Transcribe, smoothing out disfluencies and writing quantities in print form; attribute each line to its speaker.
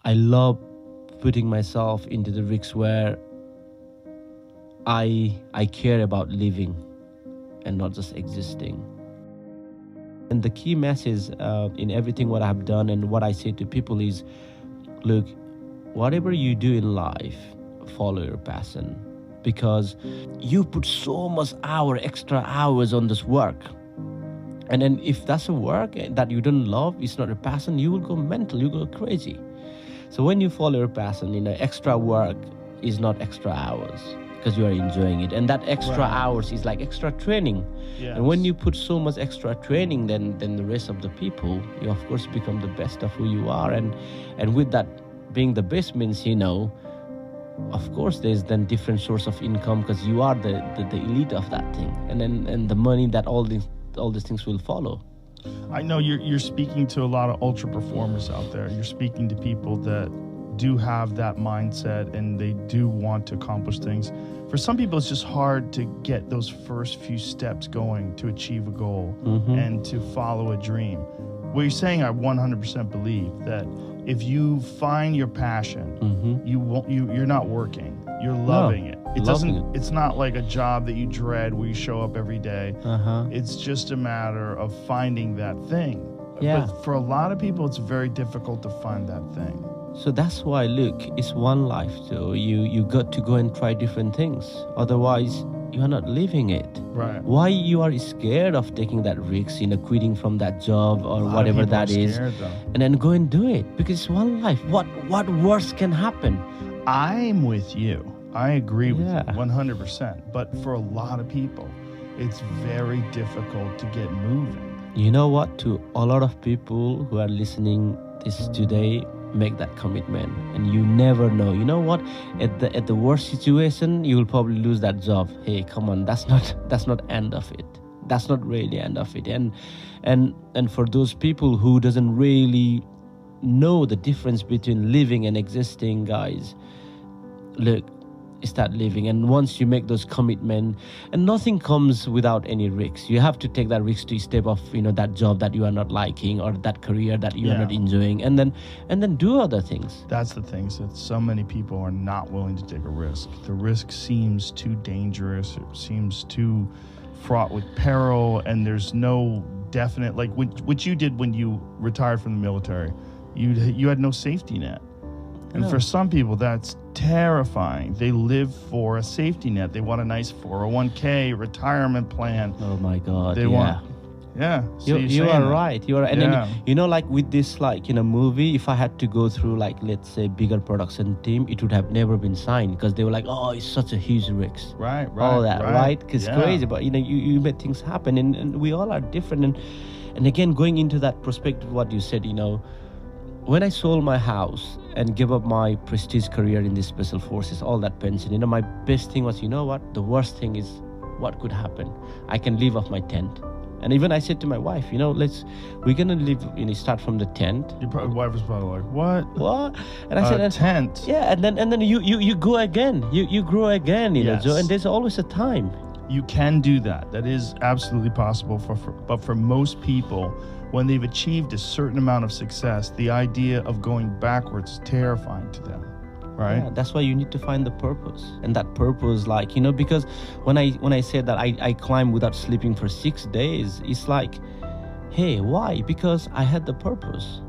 Speaker 1: I love putting myself into the risks where I care about living and not just existing. And the key message in everything what I've done and what I say to people is, look, whatever you do in life, follow your passion, because you put so much extra hours on this work. And then if that's a work that you don't love, it's not a passion, you will go mental, you go crazy. So when you follow your passion, extra work is not extra hours because you are enjoying it. And that extra hours is like extra training.
Speaker 2: Yes.
Speaker 1: And when you put so much extra training, then the rest of the people, you of course become the best of who you are. And with that being the best means, of course there's then different source of income because you are the elite of that thing. And the money that all these things will follow.
Speaker 2: I know you're speaking to a lot of ultra performers out there. You're speaking to people that do have that mindset and they do want to accomplish things. For some people, it's just hard to get those first few steps going to achieve a goal and to follow a dream. What you're saying, I 100% believe that if you find your passion, you're not working. You're loving it. It's not like a job that you dread where you show up every day. It's just a matter of finding that thing.
Speaker 1: Yeah.
Speaker 2: But for a lot of people, it's very difficult to find that thing.
Speaker 1: So that's why, look, it's one life. So you got to go and try different things. Otherwise, you are not living it.
Speaker 2: Right.
Speaker 1: Why you are scared of taking that risk, quitting from that job or whatever that is, and then go and do it? Because it's one life. What worse can happen?
Speaker 2: I'm with you. I agree with you 100%. But for a lot of people, it's very difficult to get moving.
Speaker 1: You know what? To a lot of people who are listening this today, make that commitment, and you never know. You know what? At the worst situation, you will probably lose that job. Hey, come on, that's not end of it. That's not really end of it. And for those people who doesn't really know the difference between living and existing, guys, look, start living. And once you make those commitments, and nothing comes without any risks. You have to take that risk to step off, that job that you are not liking or that career that you are not enjoying, and then do other things.
Speaker 2: That's the thing. So so many people are not willing to take a risk. The risk seems too dangerous. It seems too fraught with peril, and there's no definite, like what you did when you retired from the military. You had no safety net. And for some people, that's terrifying. They live for a safety net. They want a nice 401k retirement plan.
Speaker 1: Oh my God!
Speaker 2: They want. Yeah. So
Speaker 1: you are right. You are, and then like with this movie, if I had to go through let's say bigger production team, it would have never been signed because they were like, oh, it's such a huge risk.
Speaker 2: Right.
Speaker 1: All that, right? Because crazy, but you made things happen, and we all are different. And again, going into that perspective, what you said, when I sold my house and gave up my prestige career in the special forces, all that pension, my best thing was, the worst thing is what could happen. I can live off my tent. And even I said to my wife, we're going to live, start from the tent.
Speaker 2: Your wife was probably like, what?
Speaker 1: And I said,
Speaker 2: tent.
Speaker 1: Yeah, and then you go again. You grow again, Joe, and there's always a time.
Speaker 2: You can do that. That is absolutely possible. But for most people, when they've achieved a certain amount of success, the idea of going backwards is terrifying to them, right?
Speaker 1: Yeah, that's why you need to find the purpose. And that purpose, because when I said that I climbed without sleeping for 6 days, it's like, hey, why? Because I had the purpose.